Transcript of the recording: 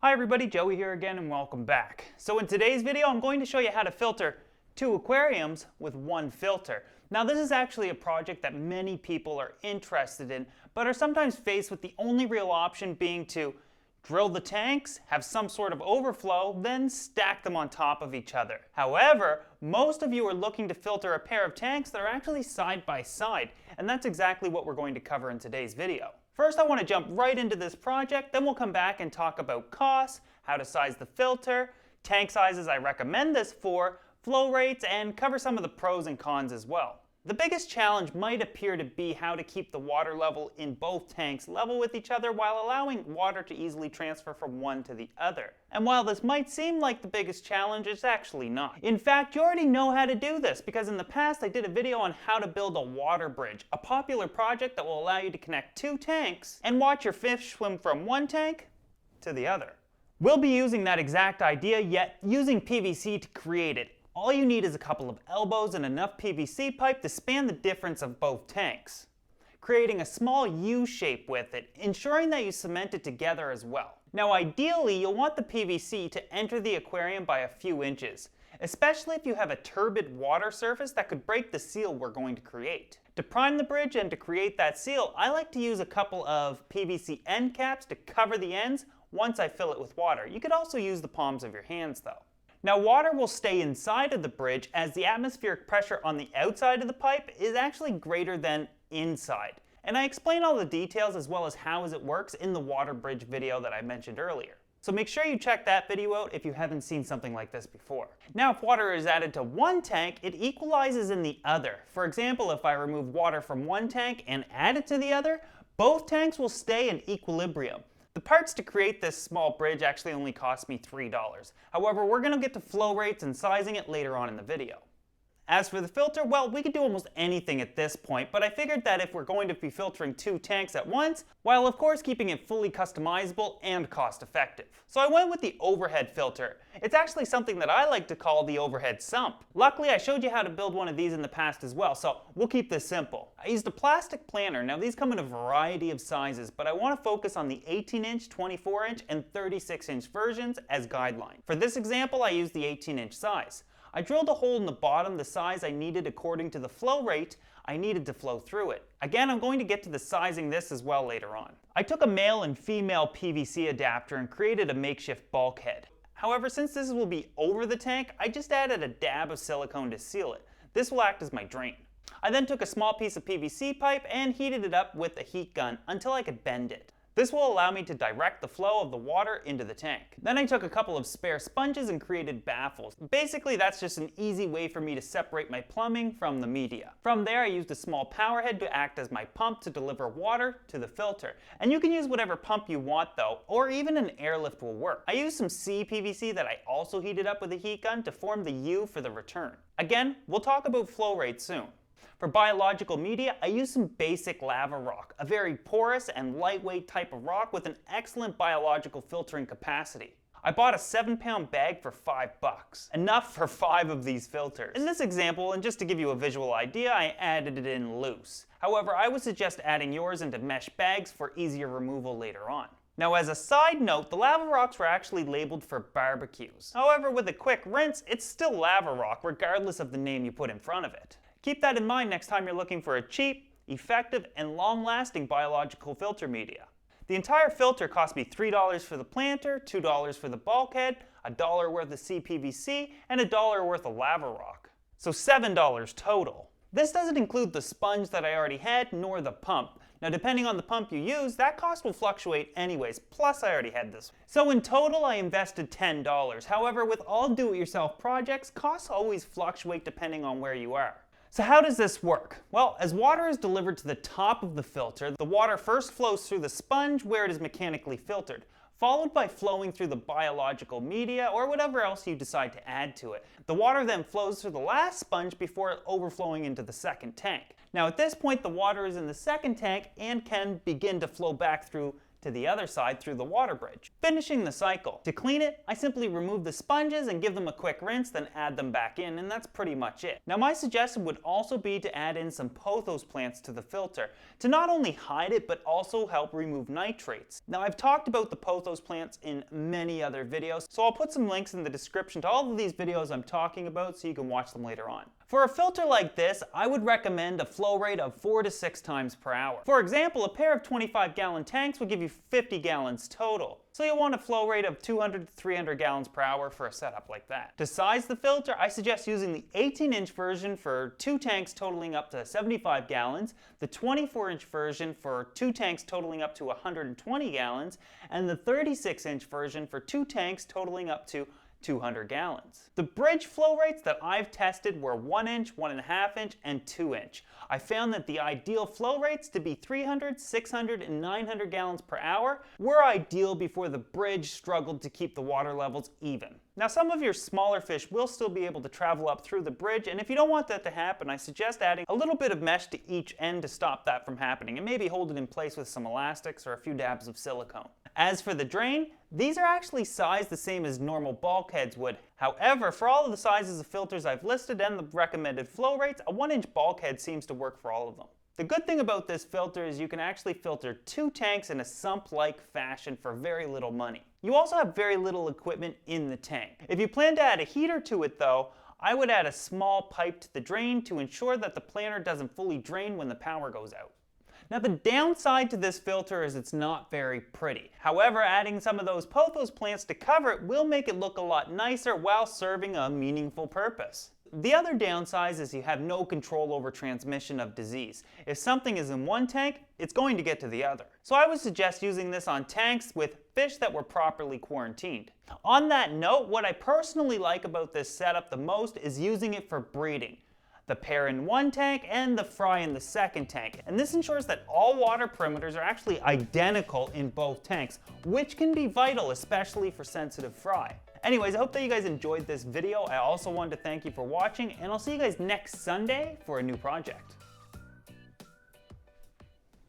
Hi everybody, Joey here again and welcome back. So in today's video I'm going to show you how to filter 2 aquariums with 1 filter. Now this is actually a project that many people are interested in, but are sometimes faced with the only real option being to drill the tanks, have some sort of overflow, then stack them on top of each other. However, most of you are looking to filter a pair of tanks that are actually side by side, and that's exactly what we're going to cover in today's video. First, I want to jump right into this project, then we'll come back and talk about costs, how to size the filter, tank sizes I recommend this for, flow rates, and cover some of the pros and cons as well. The biggest challenge might appear to be how to keep the water level in both tanks level with each other while allowing water to easily transfer from one to the other. And while this might seem like the biggest challenge, it's actually not. In fact, you already know how to do this because in the past I did a video on how to build a water bridge, a popular project that will allow you to connect 2 tanks and watch your fish swim from one tank to the other. We'll be using that exact idea, yet using PVC to create it. All you need is a couple of elbows and enough PVC pipe to span the difference of both tanks, creating a small U shape with it, ensuring that you cement it together as well. Now ideally, you'll want the PVC to enter the aquarium by a few inches, especially if you have a turbid water surface that could break the seal we're going to create. To prime the bridge and to create that seal, I like to use a couple of PVC end caps to cover the ends once I fill it with water. You could also use the palms of your hands though. Now water will stay inside of the bridge as the atmospheric pressure on the outside of the pipe is actually greater than inside. And I explain all the details as well as how it works in the water bridge video that I mentioned earlier. So make sure you check that video out if you haven't seen something like this before. Now if water is added to one tank, it equalizes in the other. For example, if I remove water from one tank and add it to the other, both tanks will stay in equilibrium. The parts to create this small bridge actually only cost me $3. However, we're going to get to flow rates and sizing it later on in the video. As for the filter, well, we could do almost anything at this point, but I figured that if we're going to be filtering 2 tanks at once, while of course keeping it fully customizable and cost effective. So I went with the overhead filter. It's actually something that I like to call the overhead sump. Luckily, I showed you how to build one of these in the past as well, so we'll keep this simple. I used a plastic planter. Now these come in a variety of sizes, but I want to focus on the 18-inch, 24-inch, and 36-inch versions as guideline. For this example, I used the 18-inch size. I drilled a hole in the bottom the size I needed according to the flow rate I needed to flow through it. Again, I'm going to get to the sizing this as well later on. I took a male and female PVC adapter and created a makeshift bulkhead. However, since this will be over the tank, I just added a dab of silicone to seal it. This will act as my drain. I then took a small piece of PVC pipe and heated it up with a heat gun until I could bend it. This will allow me to direct the flow of the water into the tank. Then I took a couple of spare sponges and created baffles. Basically, that's just an easy way for me to separate my plumbing from the media. From there, I used a small power head to act as my pump to deliver water to the filter. And you can use whatever pump you want though, or even an airlift will work. I used some CPVC that I also heated up with a heat gun to form the U for the return. Again, we'll talk about flow rates soon. For biological media, I used some basic lava rock, a very porous and lightweight type of rock with an excellent biological filtering capacity. I bought a 7-pound bag for $5, enough for 5 of these filters. In this example, and just to give you a visual idea, I added it in loose. However, I would suggest adding yours into mesh bags for easier removal later on. Now as a side note, the lava rocks were actually labeled for barbecues. However, with a quick rinse, it's still lava rock regardless of the name you put in front of it. Keep that in mind next time you're looking for a cheap, effective, and long-lasting biological filter media. The entire filter cost me $3 for the planter, $2 for the bulkhead, $1 worth of CPVC, and $1 worth of lava rock. So $7 total. This doesn't include the sponge that I already had, nor the pump. Now depending on the pump you use, that cost will fluctuate anyways, plus I already had this. So in total I invested $10. However, with all do-it-yourself projects, costs always fluctuate depending on where you are. So how does this work? Well, as water is delivered to the top of the filter, the water first flows through the sponge where it is mechanically filtered, followed by flowing through the biological media or whatever else you decide to add to it. The water then flows through the last sponge before overflowing into the second tank. Now at this point, the water is in the second tank and can begin to flow back through to the other side through the water bridge, finishing the cycle. To clean it, I simply remove the sponges and give them a quick rinse, then add them back in, and that's pretty much it. Now my suggestion would also be to add in some pothos plants to the filter to not only hide it, but also help remove nitrates. Now I've talked about the pothos plants in many other videos, so I'll put some links in the description to all of these videos I'm talking about so you can watch them later on. For a filter like this, I would recommend a flow rate of 4 to 6 times per hour. For example, a pair of 25-gallon tanks will give you 50 gallons total. So you'll want a flow rate of 200 to 300 gallons per hour for a setup like that. To size the filter, I suggest using the 18-inch version for 2 tanks totaling up to 75 gallons, the 24-inch version for 2 tanks totaling up to 120 gallons, and the 36-inch version for 2 tanks totaling up to 200 gallons. The bridge flow rates that I've tested were 1 inch, 1.5 inch, and 2 inch. I found that the ideal flow rates to be 300, 600, and 900 gallons per hour were ideal before the bridge struggled to keep the water levels even. Now some of your smaller fish will still be able to travel up through the bridge, and if you don't want that to happen, I suggest adding a little bit of mesh to each end to stop that from happening, and maybe hold it in place with some elastics or a few dabs of silicone. As for the drain, these are actually sized the same as normal bulkheads would. However, for all of the sizes of filters I've listed and the recommended flow rates, a 1-inch bulkhead seems to work for all of them. The good thing about this filter is you can actually filter 2 tanks in a sump-like fashion for very little money. You also have very little equipment in the tank. If you plan to add a heater to it though, I would add a small pipe to the drain to ensure that the planter doesn't fully drain when the power goes out. Now the downside to this filter is it's not very pretty. However, adding some of those pothos plants to cover it will make it look a lot nicer while serving a meaningful purpose. The other downside is you have no control over transmission of disease. If something is in one tank, it's going to get to the other. So I would suggest using this on tanks with fish that were properly quarantined. On that note, what I personally like about this setup the most is using it for breeding. The pair in one tank and the fry in the second tank. And this ensures that all water perimeters are actually identical in both tanks, which can be vital, especially for sensitive fry. Anyways, I hope that you guys enjoyed this video. I also wanted to thank you for watching, and I'll see you guys next Sunday for a new project.